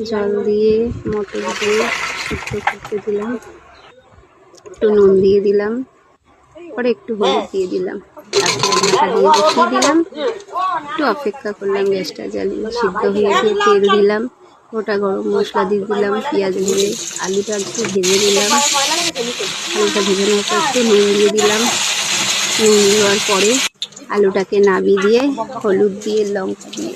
জল দিয়ে মটর দিয়ে সিদ্ধ করতে দিলাম, একটু নুন দিয়ে দিলাম, পরে একটু হলুদ দিয়ে দিলাম, তারপরে ঢাকা দিয়ে বসিয়ে দিলাম। একটু অপেক্ষা করলাম, গ্যাসটা জ্বালিয়ে। সিদ্ধ হয়ে গিয়ে তেল দিলাম, গোটা গরম মশলা দিয়ে দিলাম, পেঁয়াজ ভেজে আলুটা একটু ভেজে দিলাম। আলুটা ভেজে নেওয়ার পর একটু নুন দিয়ে দিলাম। নুন দেওয়ার পরে আলুটাকে নামিয়ে দিয়ে হলুদ দিয়ে লঙ্কা দিয়ে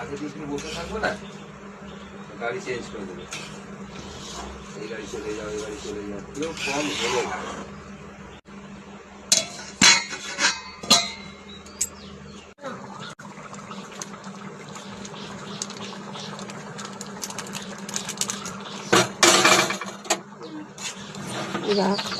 আগে যদি বসে থাকবো না, গাড়ি চেঞ্জ করে দেবে। এই গাড়ি চলে যাও, এই গাড়ি চলে যাও, কেউ কম হলো না। রাখ।